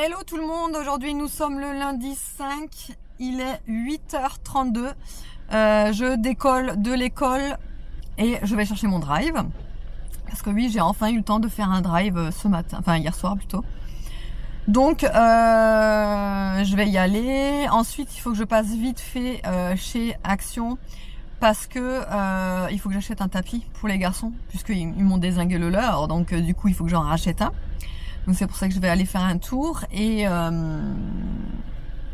Hello tout le monde, aujourd'hui nous sommes le lundi 5, il est 8h32, je décolle de l'école et je vais chercher mon drive, parce que oui j'ai enfin eu le temps de faire un drive ce matin, enfin hier soir plutôt. Donc je vais y aller, ensuite il faut que je passe vite fait chez Action, parce que il faut que j'achète un tapis pour les garçons, puisqu'ils m'ont dézingué le leur, donc du coup il faut que j'en rachète un. Donc c'est pour ça que je vais aller faire un tour. Et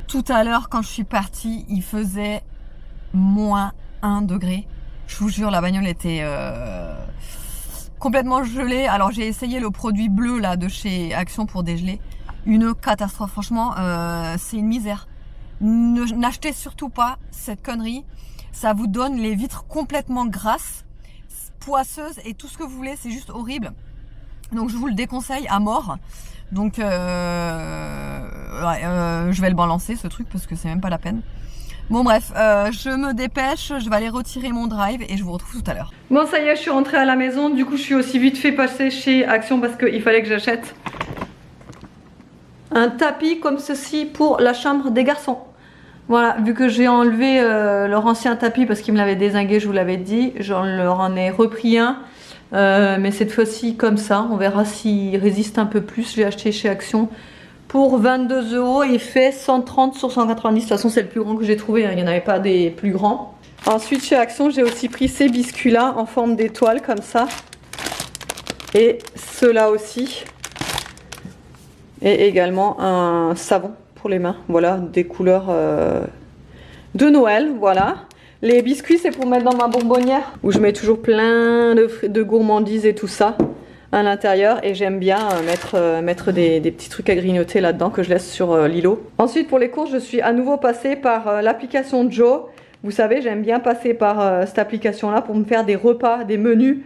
tout à l'heure quand je suis partie, il faisait moins 1 degré. Je vous jure, la bagnole était complètement gelée. Alors j'ai essayé le produit bleu là de chez Action pour dégeler. Une catastrophe, franchement, c'est une misère. N'achetez surtout pas cette connerie. Ça vous donne les vitres complètement grasses, poisseuses et tout ce que vous voulez, c'est juste horrible. Donc je vous le déconseille à mort. Donc je vais le balancer ce truc parce que c'est même pas la peine. Bon bref, je me dépêche, je vais aller retirer mon drive et je vous retrouve tout à l'heure. Bon ça y est, je suis rentrée à la maison. Du coup je suis aussi vite fait passer chez Action parce qu'il fallait que j'achète un tapis comme ceci pour la chambre des garçons. Voilà, vu que j'ai enlevé leur ancien tapis parce qu'ils me l'avaient dézingué, je vous l'avais dit, j'en leur en ai repris un. Mais cette fois-ci comme ça, on verra s'il résiste un peu plus. Je l'ai acheté chez Action pour 22 € et il fait 130 sur 190. De toute façon c'est le plus grand que j'ai trouvé, hein. Il n'y en avait pas des plus grands. Ensuite chez Action j'ai aussi pris ces biscuits là en forme d'étoile comme ça. Et ceux-là aussi. Et également un savon pour les mains. Voilà, des couleurs de Noël, voilà. Les biscuits, c'est pour mettre dans ma bonbonnière où je mets toujours plein de gourmandises et tout ça à l'intérieur. Et j'aime bien mettre des petits trucs à grignoter là-dedans que je laisse sur l'îlot. Ensuite, pour les courses, je suis à nouveau passée par l'application Joe. Vous savez, j'aime bien passer par cette application-là pour me faire des repas, des menus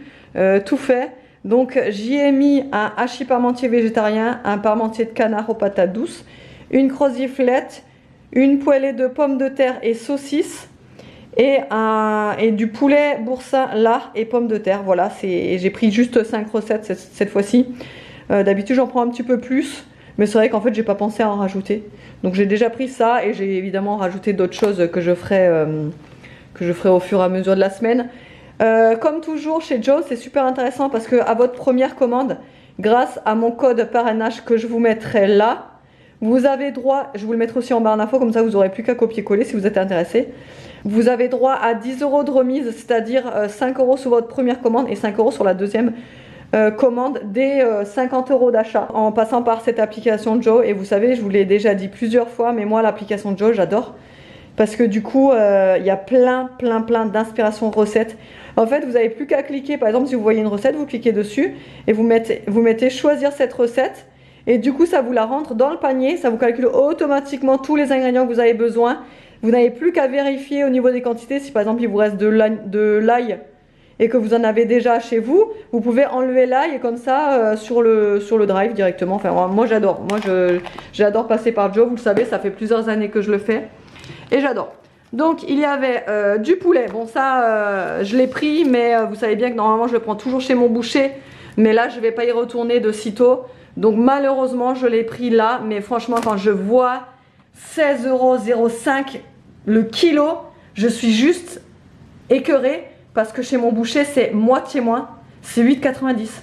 tout faits. Donc, j'y ai mis un hachis parmentier végétarien, un parmentier de canard aux patates douces, une croziflette, une poêlée de pommes de terre et saucisses. Et du poulet boursin, lard et pommes de terre. Voilà, j'ai pris juste 5 recettes cette fois-ci. D'habitude j'en prends un petit peu plus, mais c'est vrai qu'en fait j'ai pas pensé à en rajouter. Donc j'ai déjà pris ça et j'ai évidemment rajouté d'autres choses que je ferai au fur et à mesure de la semaine. Comme toujours chez Joe, c'est super intéressant parce que à votre première commande, grâce à mon code parrainage que je vous mettrai là, vous avez droit, je vous le mettrai aussi en barre d'infos, comme ça vous n'aurez plus qu'à copier-coller si vous êtes intéressé. Vous avez droit à 10 € de remise, c'est-à-dire 5 € sur votre première commande et 5 € sur la deuxième commande dès 50 € d'achat en passant par cette application Joe. Et vous savez, je vous l'ai déjà dit plusieurs fois, mais moi l'application Joe j'adore parce que du coup il y a plein d'inspirations recettes. En fait, vous n'avez plus qu'à cliquer, par exemple si vous voyez une recette, vous cliquez dessus et vous mettez choisir cette recette. Et du coup ça vous la rentre dans le panier, ça vous calcule automatiquement tous les ingrédients que vous avez besoin. Vous n'avez plus qu'à vérifier au niveau des quantités. Si par exemple il vous reste de l'ail et que vous en avez déjà chez vous, vous pouvez enlever l'ail comme ça sur le drive directement. Enfin moi j'adore, j'adore passer par Joe, vous le savez, ça fait plusieurs années que je le fais et j'adore. Donc il y avait du poulet, bon ça je l'ai pris, mais vous savez bien que normalement je le prends toujours chez mon boucher, mais là je ne vais pas y retourner de sitôt. Donc malheureusement je l'ai pris là, mais franchement quand je vois 16,05 € le kilo, je suis juste écœurée parce que chez mon boucher c'est moitié moins, c'est 8,90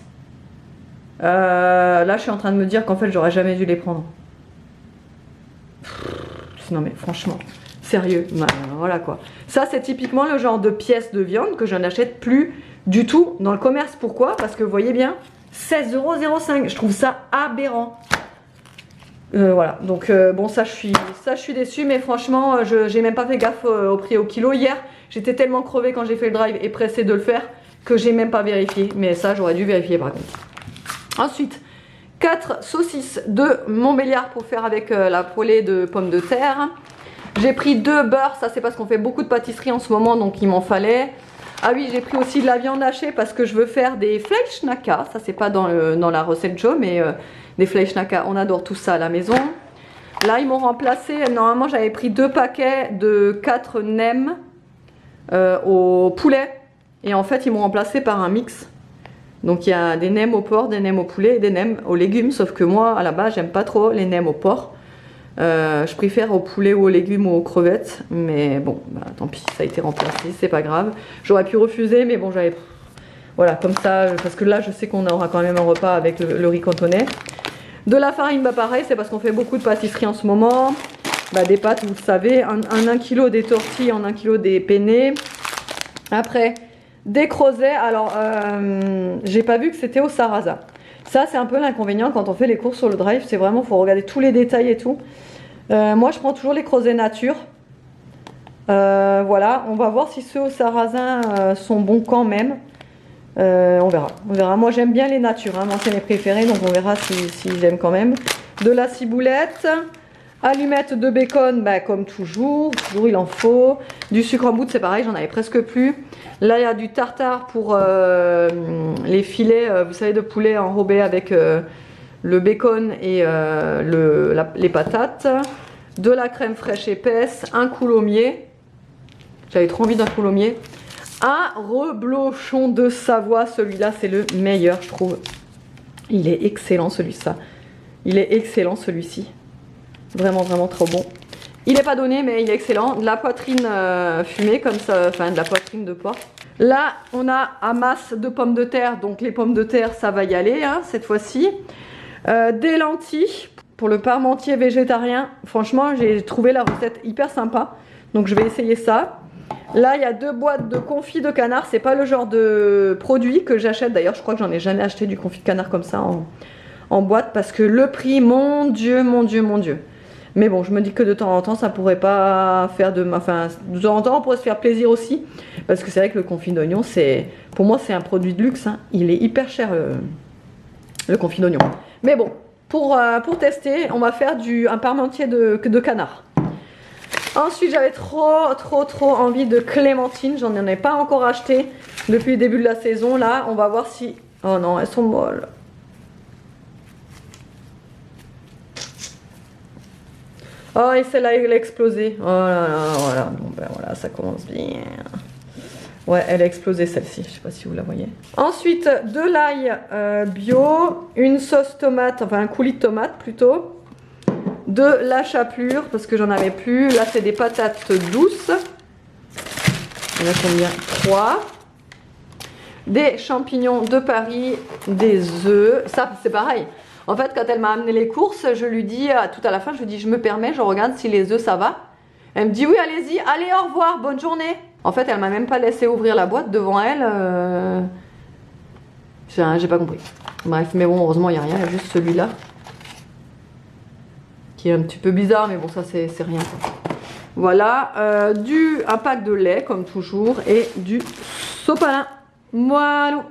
€. Là je suis en train de me dire qu'en fait j'aurais jamais dû les prendre. Non mais franchement, sérieux, bah, voilà quoi. Ça c'est typiquement le genre de pièce de viande que je n'achète plus du tout dans le commerce. Pourquoi? Parce que vous voyez bien, 16,05 €, je trouve ça aberrant. Voilà, donc bon ça je suis déçue, mais franchement j'ai même pas fait gaffe au prix au kilo. Hier j'étais tellement crevée quand j'ai fait le drive et pressée de le faire que j'ai même pas vérifié, mais ça j'aurais dû vérifier par contre. Ensuite 4 saucisses de Montbéliard pour faire avec la poêlée de pommes de terre. J'ai pris 2 beurres, ça c'est parce qu'on fait beaucoup de pâtisserie en ce moment donc il m'en fallait. Ah oui, j'ai pris aussi de la viande hachée parce que je veux faire des Fleischknacker. Ça c'est pas dans la recette Joe, mais des Fleischknacker, on adore tout ça à la maison. Là ils m'ont remplacé, normalement j'avais pris 2 paquets de 4 nems au poulet. Et en fait ils m'ont remplacé par un mix Donc il y a des nems au porc, des nems au poulet et des nems aux légumes. Sauf que moi, à la base, j'aime pas trop les nems au porc. Je préfère au poulet ou aux légumes ou aux crevettes. Mais bon, bah, tant pis, ça a été remplacé, c'est pas grave. J'aurais pu refuser, mais bon, j'avais... Voilà, comme ça, parce que là, je sais qu'on aura quand même un repas avec le riz cantonais. De la farine, bah pareil, c'est parce qu'on fait beaucoup de pâtisserie en ce moment. Bah, des pâtes, vous le savez, en 1 kg des tortilles, en 1 kg des penne. Après, des creusets. Alors, j'ai pas vu que c'était au sarrasin. Ça, c'est un peu l'inconvénient quand on fait les courses sur le drive. C'est vraiment, faut regarder tous les détails et tout. Moi, je prends toujours les creusets nature. Voilà, on va voir si ceux au sarrasin sont bons quand même. On verra. Moi, j'aime bien les natures. Hein. Moi, c'est mes préférés, donc on verra si j'aime quand même. De la ciboulette. Allumettes de bacon, bah, comme toujours il en faut. Du sucre en poudre, c'est pareil, j'en avais presque plus. Là, il y a du tartare pour les filets, vous savez, de poulet enrobé avec le bacon et les patates. De la crème fraîche épaisse, un coulommier. J'avais trop envie d'un coulommier. Un reblochon de Savoie, celui-là, c'est le meilleur, je trouve. Il est excellent, celui-ci. Il est excellent, celui-ci. Vraiment, vraiment trop bon. Il n'est pas donné, mais il est excellent. De la poitrine fumée, comme ça, enfin de la poitrine de porc. Là, on a un masse de pommes de terre. Donc les pommes de terre, ça va y aller, hein, cette fois-ci. Des lentilles pour le parmentier végétarien. Franchement, j'ai trouvé la recette hyper sympa. Donc je vais essayer ça. Là, il y a 2 boîtes de confit de canard. C'est pas le genre de produit que j'achète. D'ailleurs, je crois que j'en ai jamais acheté du confit de canard comme ça en boîte. Parce que le prix, mon Dieu, mon Dieu, mon Dieu. Mais bon, je me dis que de temps en temps, ça pourrait pas faire de... Enfin, de temps en temps, on pourrait se faire plaisir aussi. Parce que c'est vrai que le confit d'oignon, c'est... Pour moi, c'est un produit de luxe. Hein. Il est hyper cher, le confit d'oignon. Mais bon, pour tester, on va faire un parmentier de canard. Ensuite, j'avais trop envie de clémentines. J'en ai pas encore acheté depuis le début de la saison. Là, on va voir si... Oh non, elles sont molles. Oh, et celle-là, elle a explosé. Oh là là, voilà. Bon, ben voilà, ça commence bien. Ouais, elle a explosé celle-ci. Je sais pas si vous la voyez. Ensuite, de l'ail bio, une sauce tomate, enfin un coulis de tomate plutôt. De la chapelure, parce que j'en avais plus. Là, c'est des patates douces. Il y en a combien? 3. Des champignons de Paris, des œufs. Ça, c'est pareil. En fait, quand elle m'a amené les courses, je lui dis, tout à la fin, je lui dis, je me permets, je regarde si les œufs, ça va. Elle me dit, oui, allez-y, allez, au revoir, bonne journée. En fait, elle m'a même pas laissé ouvrir la boîte devant elle. J'ai pas compris. Bref, mais bon, heureusement, il n'y a rien, il y a juste celui-là. Qui est un petit peu bizarre, mais bon, ça, c'est rien. Quoi. Voilà, un pack de lait, comme toujours, et du sopalin. Voilà.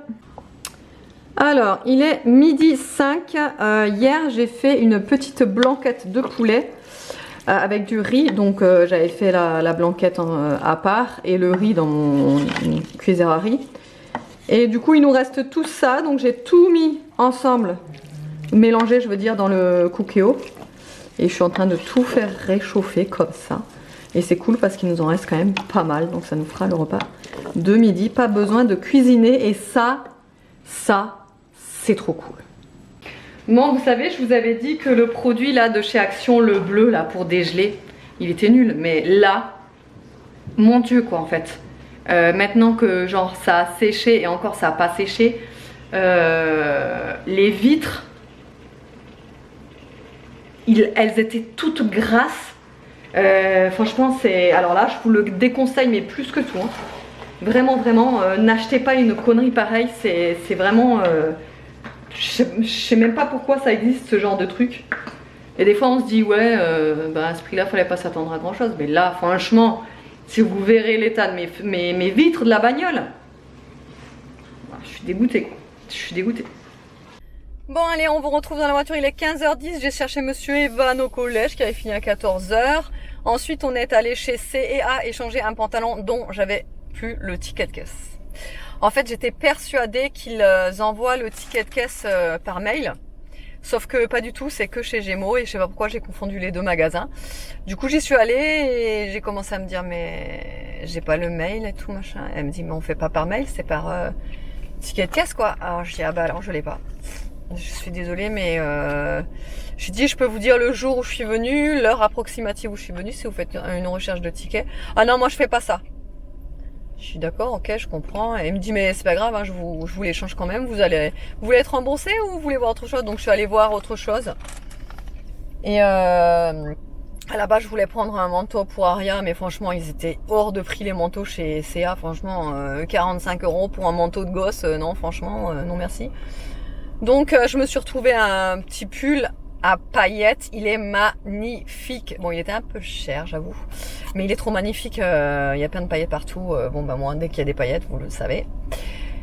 Alors, il est 12h05. Hier, j'ai fait une petite blanquette de poulet avec du riz. Donc, j'avais fait la blanquette à part et le riz dans mon cuiseur à riz. Et du coup, il nous reste tout ça. Donc, j'ai tout mis ensemble, mélangé, je veux dire, dans le Cookéo. Et je suis en train de tout faire réchauffer comme ça. Et c'est cool parce qu'il nous en reste quand même pas mal. Donc, ça nous fera le repas de midi. Pas besoin de cuisiner. Et ça, c'est trop cool. Bon, vous savez, je vous avais dit que le produit là de chez Action, le bleu là pour dégeler, il était nul. Mais là, mon Dieu quoi en fait. Maintenant que genre ça a séché et encore ça a pas séché, les vitres, elles étaient toutes grasses. Franchement c'est... Alors là, je vous le déconseille mais plus que tout. Hein. Vraiment, n'achetez pas une connerie pareille, c'est vraiment... je sais même pas pourquoi ça existe ce genre de truc. Et des fois on se dit ouais, à ce prix là fallait pas s'attendre à grand chose. Mais là franchement, si vous verrez l'état de mes vitres de la bagnole, je suis dégoûtée quoi. Je suis dégoûtée. Bon allez, on vous retrouve dans la voiture, il est 15h10. J'ai cherché monsieur Evan au collège qui avait fini à 14h. Ensuite on est allé chez C&A échanger un pantalon dont j'avais plus le ticket de caisse. En fait, j'étais persuadée qu'ils envoient le ticket de caisse par mail. Sauf que pas du tout, c'est que chez Gémeaux et je sais pas pourquoi j'ai confondu les deux magasins. Du coup, j'y suis allée et j'ai commencé à me dire mais j'ai pas le mail et tout machin. Elle me dit mais on fait pas par mail, c'est par ticket de caisse quoi. Alors je dis ah bah alors je l'ai pas. Je suis désolée mais j'ai dit je peux vous dire le jour où je suis venue, l'heure approximative où je suis venue si vous faites une recherche de ticket. Ah non moi je fais pas ça. Je suis d'accord, ok, je comprends. Et il me dit mais c'est pas grave, hein, je vous l'échange quand même. Vous voulez être remboursé ou vous voulez voir autre chose? Donc je suis allée voir autre chose. Et à la base je voulais prendre un manteau pour Aria, mais franchement ils étaient hors de prix les manteaux chez CA. Franchement 45 € pour un manteau de gosse, non franchement non merci. Donc je me suis retrouvée un petit pull à paillettes, il est magnifique. Bon, il était un peu cher, j'avoue, mais il est trop magnifique. Il y a plein de paillettes partout. Bon, bah moi, dès qu'il y a des paillettes, vous le savez.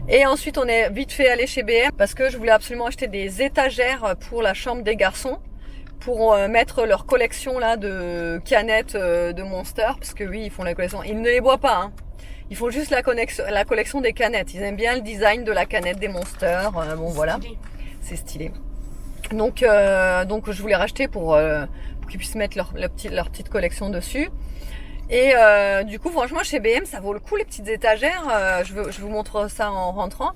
Et ensuite, on est vite fait aller chez BM parce que je voulais absolument acheter des étagères pour la chambre des garçons pour mettre leur collection là de canettes de Monster, parce que oui, ils font la collection. Ils ne les boivent pas, hein. Ils font juste la collection des canettes. Ils aiment bien le design de la canette des Monster. Bon, voilà, c'est stylé. Donc je voulais racheter pour qu'ils puissent mettre leur petite collection dessus. Et du coup franchement chez BM ça vaut le coup les petites étagères. Je vous montre ça en rentrant.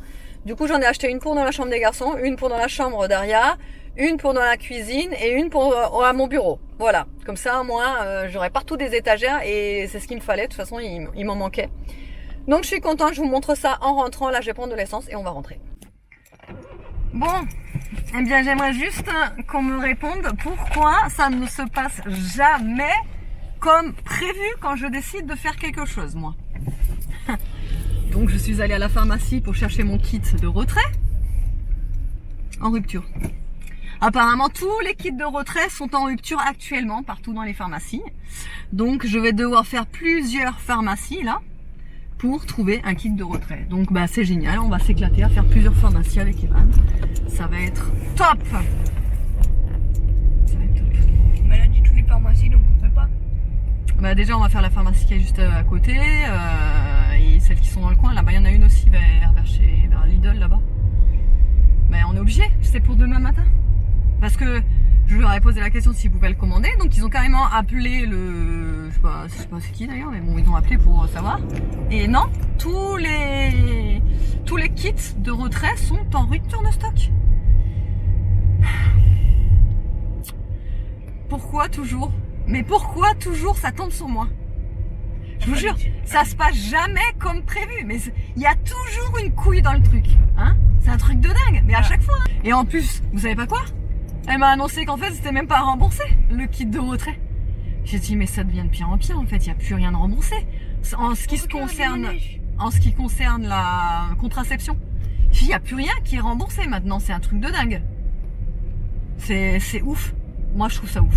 Du coup j'en ai acheté une pour dans la chambre des garçons, une pour dans la chambre d'Aria, une pour dans la cuisine et une pour à mon bureau. Voilà, comme ça moi j'aurai partout des étagères et c'est ce qu'il me fallait. De toute façon il m'en manquait. Donc je suis contente, je vous montre ça en rentrant. Là je vais prendre de l'essence et on va rentrer. Bon, eh bien j'aimerais juste qu'on me réponde pourquoi ça ne se passe jamais comme prévu quand je décide de faire quelque chose, moi. Donc je suis allée à la pharmacie pour chercher mon kit de retrait en rupture. Apparemment tous les kits de retrait sont en rupture actuellement partout dans les pharmacies. Donc je vais devoir faire plusieurs pharmacies là pour trouver un kit de retrait. Donc bah c'est génial, on va s'éclater à faire plusieurs pharmacies avec Evan. Ça va être top. Ça va être top. Mais elle a dit toutes les pharmacies donc on fait pas. Bah déjà on va faire la pharmacie qui est juste à côté et celles qui sont dans le coin. Là-bas il y en a une aussi vers Lidl là-bas. Mais on est obligé, c'est pour demain matin. Parce que je leur ai posé la question s'ils pouvaient le commander, donc ils ont carrément appelé le... Je sais pas c'est qui d'ailleurs, mais bon ils ont appelé pour savoir. Et non, tous les kits de retrait sont en rupture de stock. Pourquoi toujours? Mais pourquoi toujours ça tombe sur moi? Je vous jure, ça se passe jamais comme prévu, mais il y a toujours une couille dans le truc, hein? C'est un truc de dingue, mais à chaque fois. Hein. Et en plus, vous savez pas quoi? Elle m'a annoncé qu'en fait c'était même pas remboursé le kit de retrait. J'ai dit mais ça devient de pire en pire en fait, il n'y a plus rien de remboursé. En ce qui concerne la contraception, il n'y a plus rien qui est remboursé maintenant, c'est un truc de dingue. C'est ouf, moi je trouve ça ouf.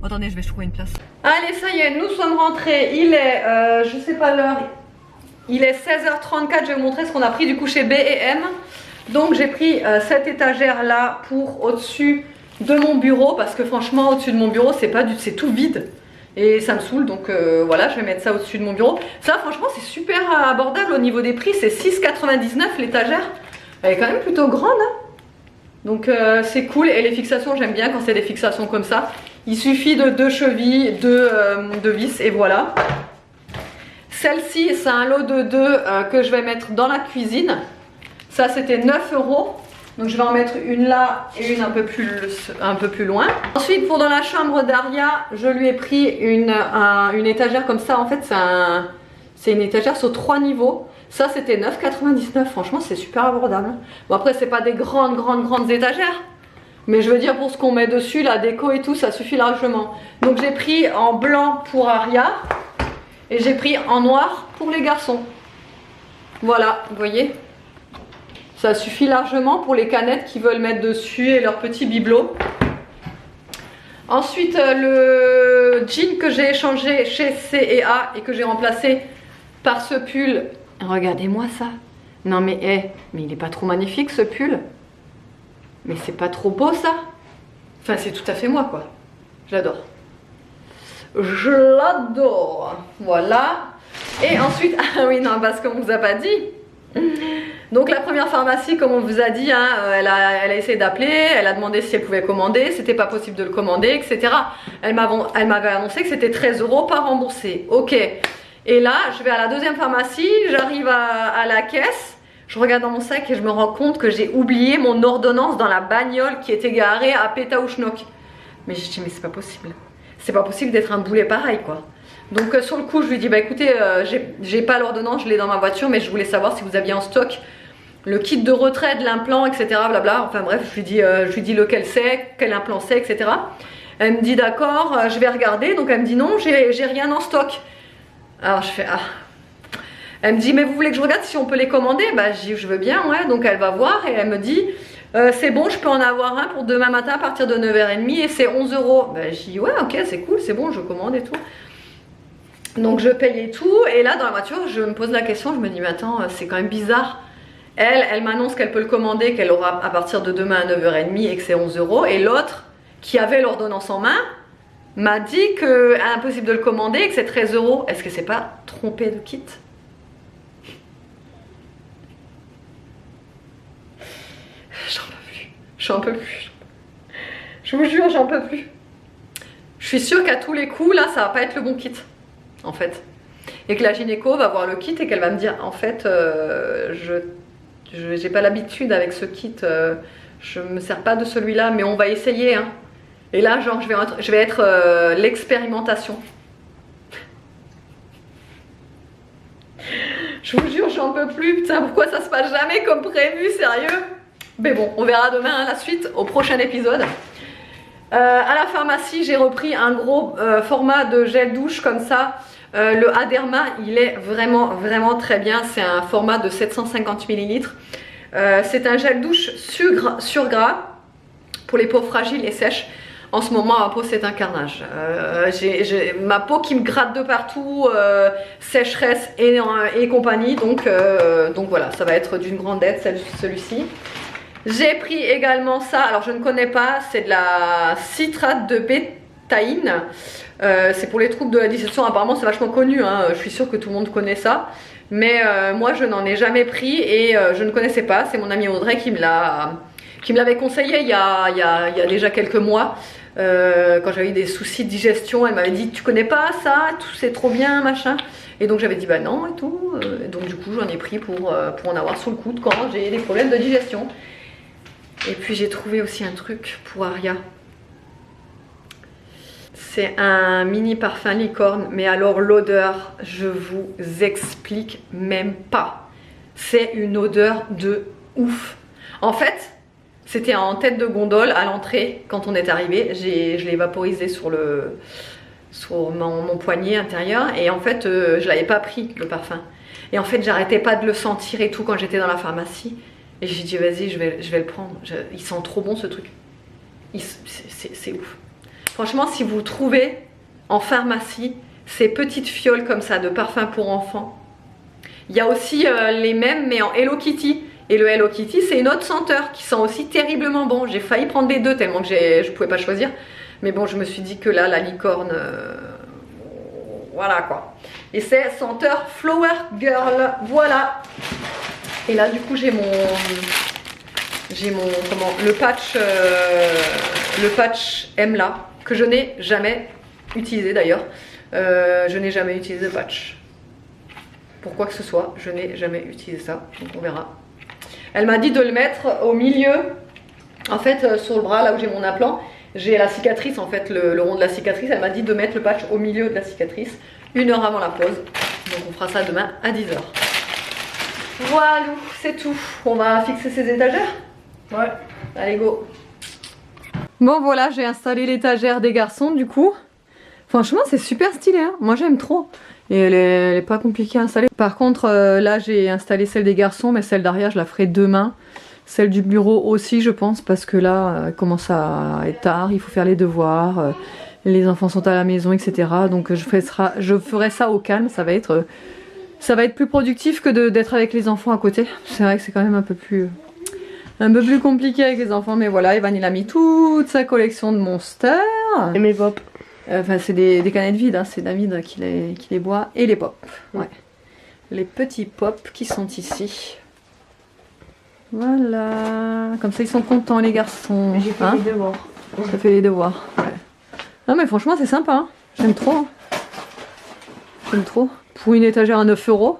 Attendez, je vais trouver une place. Allez, ça y est, nous sommes rentrés. Il est, je sais pas l'heure, il est 16h34, je vais vous montrer ce qu'on a pris du coup chez B&M. Donc j'ai pris cette étagère là pour au-dessus de mon bureau parce que franchement au-dessus de mon bureau c'est tout vide et ça me saoule, donc voilà, je vais mettre ça au-dessus de mon bureau. Ça franchement c'est super abordable au niveau des prix, c'est 6,99 l'étagère. Elle est quand même plutôt grande hein. Donc c'est cool et les fixations j'aime bien quand c'est des fixations comme ça. Il suffit de 2 chevilles, 2 vis et voilà. Celle-ci c'est un lot de 2 que je vais mettre dans la cuisine. Ça c'était 9 €. Donc je vais en mettre une là et une un peu plus loin. Ensuite pour dans la chambre d'Aria, je lui ai pris une étagère comme ça. En fait c'est une étagère sur 3 niveaux. Ça c'était 9,99 €. Franchement c'est super abordable. Bon après c'est pas des grandes étagères. Mais je veux dire pour ce qu'on met dessus, la déco et tout, ça suffit largement. Donc j'ai pris en blanc pour Aria. Et j'ai pris en noir pour les garçons. Voilà, vous voyez. Ça suffit largement pour les canettes qui veulent mettre dessus et leurs petits bibelots. Ensuite, le jean que j'ai échangé chez C&A et que j'ai remplacé par ce pull. Regardez-moi ça. Non mais, mais il est pas trop magnifique ce pull? Mais c'est pas trop beau ça? Enfin, c'est tout à fait moi quoi. J'adore. Je l'adore. Voilà. Et ensuite, ah oui, non, parce qu'on vous a pas dit. Donc la première pharmacie, comme on vous a dit, hein, elle a essayé d'appeler, elle a demandé si elle pouvait commander, c'était pas possible de le commander, etc. Elle m'avait annoncé que c'était 13 € pas remboursé. Ok. Et là, je vais à la deuxième pharmacie, j'arrive à la caisse, je regarde dans mon sac et je me rends compte que j'ai oublié mon ordonnance dans la bagnole qui était garée à Pétaouchnok. Mais je dis mais c'est pas possible. C'est pas possible d'être un boulet pareil quoi. Donc sur le coup je lui dis bah écoutez j'ai pas l'ordonnance, je l'ai dans ma voiture mais je voulais savoir si vous aviez en stock le kit de retrait de l'implant etc blabla. Enfin bref je lui dis lequel c'est, quel implant c'est etc. Elle me dit d'accord je vais regarder, donc elle me dit non j'ai rien en stock. Alors je fais ah. Elle me dit mais vous voulez que je regarde si on peut les commander? Bah je dis je veux bien ouais, donc elle va voir et elle me dit c'est bon je peux en avoir un pour demain matin à partir de 9h30 et c'est 11 €. Bah je dis ouais ok c'est cool c'est bon je commande et tout. Donc je paye et tout et là dans la voiture je me pose la question, je me dis mais attends c'est quand même bizarre. Elle m'annonce qu'elle peut le commander, qu'elle aura à partir de demain à 9h30 et que c'est 11 € et l'autre qui avait l'ordonnance en main m'a dit que impossible de le commander et que c'est 13 €. Est-ce que c'est pas trompé de kit? J'en peux plus. Je vous jure, j'en peux plus. Je suis sûre qu'à tous les coups, là, ça va pas être le bon kit, en fait. Et que la gynéco va voir le kit et qu'elle va me dire, en fait, j'ai pas l'habitude avec ce kit, je me sers pas de celui-là, mais on va essayer, hein. Et là, genre, je vais être l'expérimentation. Je vous jure, j'en peux plus. Putain, pourquoi ça se passe jamais comme prévu, sérieux? Mais bon, on verra demain hein, la suite au prochain épisode. À la pharmacie, j'ai repris un gros format de gel douche comme ça. Le Aderma, il est vraiment très bien. C'est un format de 750 ml. C'est un gel douche sur gras pour les peaux fragiles et sèches. En ce moment, ma peau, c'est un carnage. J'ai ma peau qui me gratte de partout, sécheresse et compagnie. Donc voilà, ça va être d'une grande aide celui-ci. J'ai pris également ça, alors je ne connais pas, c'est de la citrate de bétaïne. C'est pour les troubles de la digestion, apparemment c'est vachement connu, hein. Je suis sûre que tout le monde connaît ça. Mais moi je n'en ai jamais pris et je ne connaissais pas, c'est mon amie Audrey qui me l'avait conseillé il y a déjà quelques mois. Quand j'avais eu des soucis de digestion, elle m'avait dit tu connais pas ça, c'est trop bien machin. Et donc j'avais dit bah non et tout. Et donc du coup j'en ai pris pour en avoir sous le coude quand j'ai des problèmes de digestion. Et puis j'ai trouvé aussi un truc pour Aria. C'est un mini parfum licorne, mais alors l'odeur, je vous explique même pas. C'est une odeur de ouf. En fait, c'était en tête de gondole à l'entrée quand on est arrivé. Je l'ai vaporisé sur mon poignet intérieur et en fait je l'avais pas pris le parfum. Et en fait j'arrêtais pas de le sentir et tout quand j'étais dans la pharmacie. Et j'ai dit vas-y je vais le prendre. Il sent trop bon ce truc. C'est ouf. Franchement si vous trouvez en pharmacie ces petites fioles comme ça de parfum pour enfants. Il y a aussi les mêmes mais en Hello Kitty. Et le Hello Kitty c'est une autre senteur qui sent aussi terriblement bon. J'ai failli prendre les deux tellement que je pouvais pas choisir. Mais bon je me suis dit que là la licorne voilà quoi. Et c'est senteur Flower Girl. Voilà. Et là du coup j'ai mon le patch Emla que je n'ai jamais utilisé d'ailleurs. Je n'ai jamais utilisé de patch. Pour quoi que ce soit, je n'ai jamais utilisé ça. Donc on verra. Elle m'a dit de le mettre au milieu. En fait sur le bras là où j'ai mon implant, j'ai la cicatrice en fait, le rond de la cicatrice. Elle m'a dit de mettre le patch au milieu de la cicatrice, 1 heure avant la pause. Donc on fera ça demain à 10h. Voilà, c'est tout. On va fixer ces étagères? Ouais. Allez, go. Bon, voilà, j'ai installé l'étagère des garçons, du coup. Franchement, c'est super stylé, hein. Moi, j'aime trop. Et elle est pas compliquée à installer. Par contre, là, j'ai installé celle des garçons, mais celle d'arrière, je la ferai demain. Celle du bureau aussi, je pense, parce que là, il commence à être tard. Il faut faire les devoirs. Les enfants sont à la maison, etc. Donc, je ferai ça au calme. Ça va être plus productif que d'être avec les enfants à côté. C'est vrai que c'est quand même un peu plus compliqué avec les enfants. Mais voilà, Evan il a mis toute sa collection de Monster. Et mes pop. Enfin c'est des canettes vides, hein. C'est David qui les boit. Et les pop. Ouais. Les petits pop qui sont ici. Voilà. Comme ça ils sont contents les garçons. J'ai fait les devoirs. Ça fait les devoirs. Ouais. Non mais franchement c'est sympa. Hein. J'aime trop. Hein. J'aime trop. Pour une étagère à 9 €,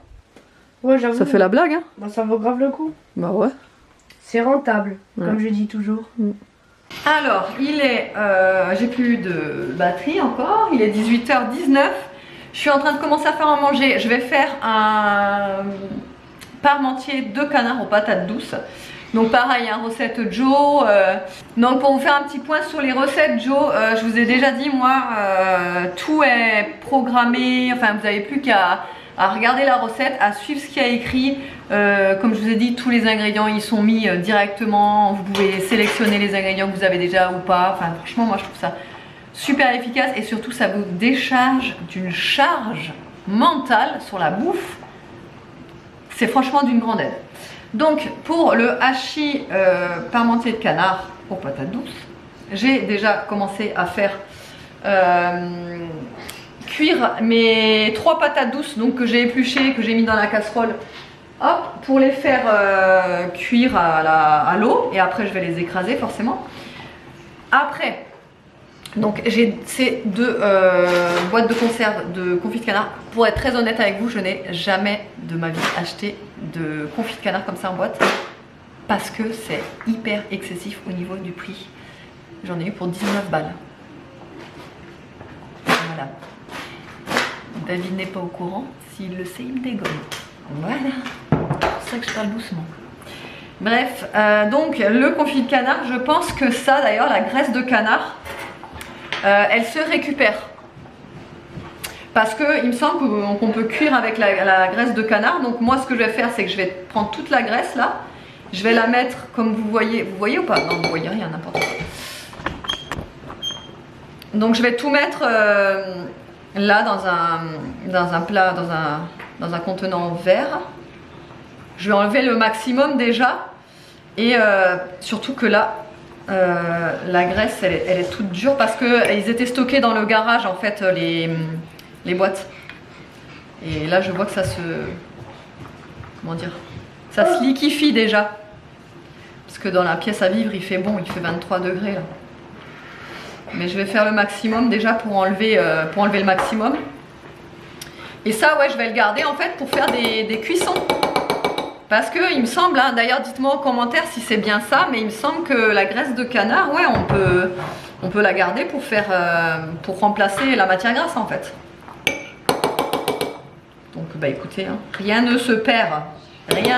Ouais, j'avoue. Ça fait la blague, hein? Bah, ça vaut grave le coup. Bah ouais. C'est rentable, Ouais. comme je dis toujours. Alors, il est... j'ai plus de batterie encore. Il est 18h19. Je suis en train de commencer à faire à manger. Je vais faire un parmentier de canard aux patates douces. Donc pareil, hein, recette Joe. Donc pour vous faire un petit point sur les recettes Joe, je vous ai déjà dit, moi, tout est programmé. Enfin, vous n'avez plus qu'à regarder la recette, à suivre ce qu'il y a écrit. Comme je vous ai dit, tous les ingrédients ils sont mis directement. Vous pouvez sélectionner les ingrédients que vous avez déjà ou pas. Enfin, franchement, moi je trouve ça super efficace et surtout ça vous décharge d'une charge mentale sur la bouffe. C'est franchement d'une grande aide. Donc pour le hachis parmentier de canard aux patates douces, j'ai déjà commencé à faire cuire mes 3 patates douces donc que j'ai épluchées, que j'ai mis dans la casserole. Hop, pour les faire cuire à l'eau et après je vais les écraser forcément. Après, donc j'ai ces 2 boîtes de conserve de confit de canard. Pour être très honnête avec vous, je n'ai jamais de ma vie acheté de confit de canard comme ça en boîte parce que c'est hyper excessif au niveau du prix. J'en ai eu pour 19 balles. Voilà. David n'est pas au courant. S'il le sait, il me dégomme. Voilà. C'est pour ça que je parle doucement. Bref, donc le confit de canard, je pense que ça d'ailleurs, la graisse de canard, elle se récupère. Parce que il me semble qu'on peut cuire avec la graisse de canard. Donc moi ce que je vais faire, c'est que je vais prendre toute la graisse là. Je vais la mettre comme vous voyez ou pas? Non, vous voyez rien, n'importe quoi. Donc je vais tout mettre là dans un plat, dans un contenant vert. Je vais enlever le maximum déjà. Et surtout que là, la graisse elle est toute dure parce qu'ils étaient stockés dans le garage en fait les boîtes. Et là je vois que ça se... Comment dire? Ça se liquéfie déjà. Parce que dans la pièce à vivre il fait bon, il fait 23 degrés là. Mais je vais faire le maximum déjà pour enlever le maximum. Et ça ouais je vais le garder en fait pour faire des cuissons. Parce que il me semble, hein, d'ailleurs dites-moi en commentaire si c'est bien ça, mais il me semble que la graisse de canard, ouais, on peut la garder pour remplacer la matière grasse en fait. Donc bah écoutez, hein, rien ne se perd, rien.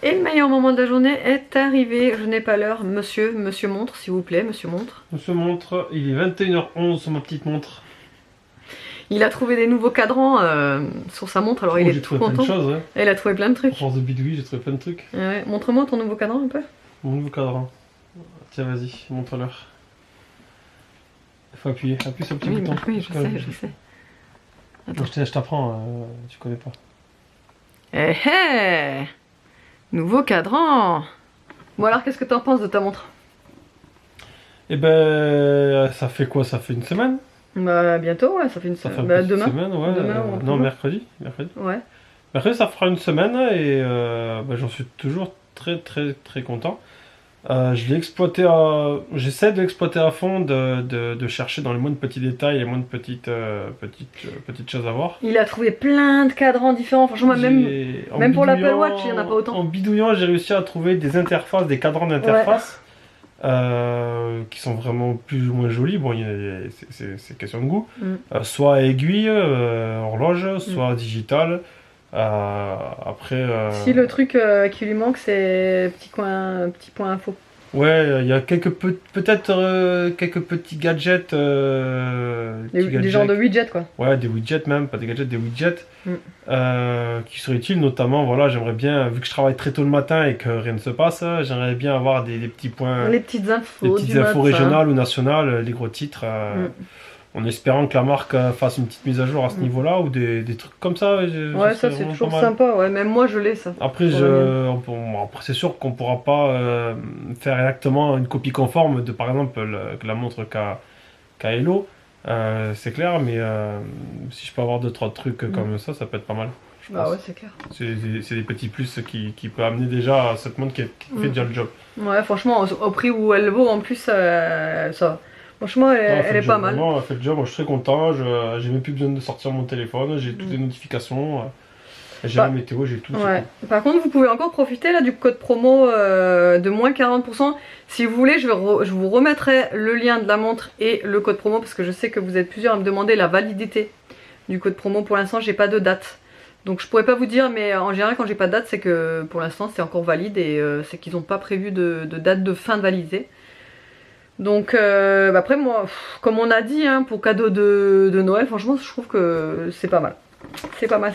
Et le meilleur moment de la journée est arrivé. Je n'ai pas l'heure. Monsieur montre, s'il vous plaît, monsieur montre. Monsieur montre, il est 21h11 sur ma petite montre. Il a trouvé des nouveaux cadrans sur sa montre, alors il est tout content. Plein de choses, hein. Et il a trouvé plein de trucs. À force de bidouille, j'ai trouvé plein de trucs. Ouais. Montre-moi ton nouveau cadran un peu. Mon nouveau cadran. Tiens, vas-y, montre-leur. Il faut appuyer. Appuie sur le petit bouton. Oui, je sais. Attends. Je t'apprends, tu connais pas. Eh eh! Nouveau cadran! Bon alors, qu'est-ce que t'en penses de ta montre? Et ben, ça fait quoi? Ça fait une semaine? Bah bientôt, ouais, ça fait une Ça fait semaine. un Bah, peu demain. une semaine, ouais. Demain ou Non, après-demain. mercredi. Ouais. Mercredi, ça fera une semaine et bah, j'en suis toujours très content. Je l'ai exploité j'essaie de l'exploiter à fond, de chercher dans les moindres petits détails, les moindres petites choses à voir. Il a trouvé plein de cadrans différents, franchement, même pour l'Apple Watch, il y en a pas autant. En bidouillant, j'ai réussi à trouver des interfaces, des cadrans d'interface qui sont vraiment plus ou moins jolis. Bon, c'est question de goût. Soit aiguille, horloge, soit digital. Après. Si le truc qui lui manque, c'est petit point info. Ouais, il y a peut-être quelques petits gadgets. Des genres de widgets, quoi. Ouais, des widgets même, pas des gadgets, des widgets qui seraient utiles. Notamment, voilà, j'aimerais bien, vu que je travaille très tôt le matin et que rien ne se passe, j'aimerais bien avoir des petits points, Les petites infos. des petites du infos mode, ça. régionales ou nationales, les gros titres. En espérant que la marque fasse une petite mise à jour à ce niveau-là ou des trucs comme ça. Ouais, ça c'est toujours sympa. Ouais, même moi je l'ai ça. Après, après c'est sûr qu'on pourra pas faire exactement une copie conforme de par exemple la montre qu'a Hello. C'est clair, mais si je peux avoir 2-3 trucs comme ça peut être pas mal. Je pense. Ouais, c'est clair. C'est des petits plus qui peuvent amener déjà à cette montre qui fait déjà le job. Ouais, franchement, au prix où elle vaut en plus, ça. Franchement, elle est pas mal. Vraiment, elle fait le job, moi je suis très content. J'ai même plus besoin de sortir mon téléphone, j'ai toutes les notifications, j'ai la météo, j'ai tout. Ouais. Par contre, vous pouvez encore profiter là du code promo de moins 40%. Si vous voulez, je vous remettrai le lien de la montre et le code promo parce que je sais que vous êtes plusieurs à me demander la validité du code promo. Pour l'instant, j'ai pas de date. Donc je pourrais pas vous dire, mais en général, quand j'ai pas de date, c'est que pour l'instant c'est encore valide et c'est qu'ils n'ont pas prévu de date de fin de validité. Donc après moi, comme on a dit, hein, pour cadeau de Noël, franchement je trouve que c'est pas mal. C'est pas mal.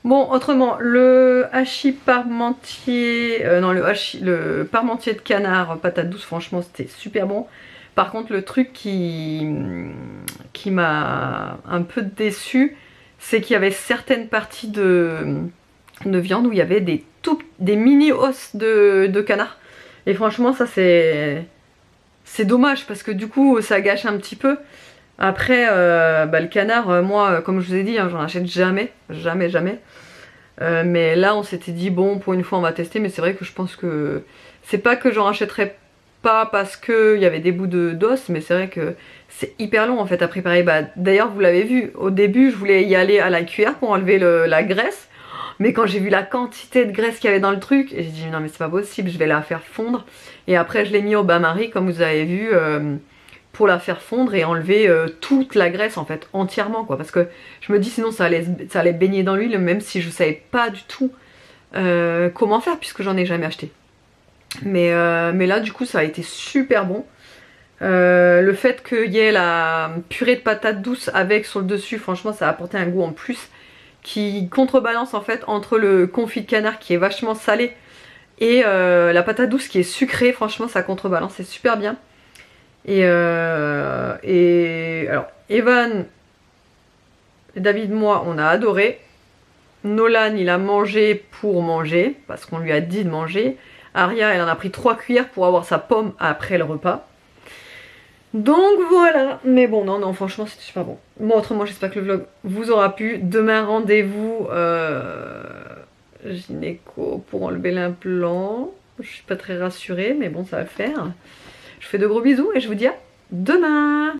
Bon, autrement, le hachis parmentier, le parmentier de canard patate douce, franchement c'était super bon. Par contre le truc qui m'a un peu déçu, c'est qu'il y avait certaines parties de viande où il y avait des mini os de canard. Et franchement ça c'est dommage parce que du coup ça gâche un petit peu. Après le canard, moi comme je vous ai dit, hein, j'en achète jamais. Mais là on s'était dit bon, pour une fois on va tester, mais c'est vrai que je pense que c'est pas que j'en rachèterais pas parce qu'il y avait des bouts d'os, mais c'est vrai que c'est hyper long en fait à préparer. D'ailleurs vous l'avez vu, au début je voulais y aller à la cuillère pour enlever la graisse. Mais quand j'ai vu la quantité de graisse qu'il y avait dans le truc, j'ai dit non mais c'est pas possible, je vais la faire fondre. Et après je l'ai mis au bain-marie comme vous avez vu pour la faire fondre et enlever toute la graisse en fait, entièrement quoi. Parce que je me dis sinon ça allait baigner dans l'huile même si je savais pas du tout comment faire puisque j'en ai jamais acheté. Mais là du coup ça a été super bon. Le fait qu'il y ait la purée de patates douces avec sur le dessus, franchement ça a apporté un goût en plus qui contrebalance en fait entre le confit de canard qui est vachement salé et la patate douce qui est sucrée. Franchement ça contrebalance, c'est super bien. Et alors Evan, David, moi on a adoré. Nolan il a mangé pour manger parce qu'on lui a dit de manger. Aria elle en a pris 3 cuillères pour avoir sa pomme après le repas. Donc voilà, mais bon non franchement c'était super bon. Moi autrement j'espère que le vlog vous aura plu. Demain rendez-vous gynéco pour enlever l'implant. Je suis pas très rassurée mais bon ça va le faire. Je vous fais de gros bisous et je vous dis à demain.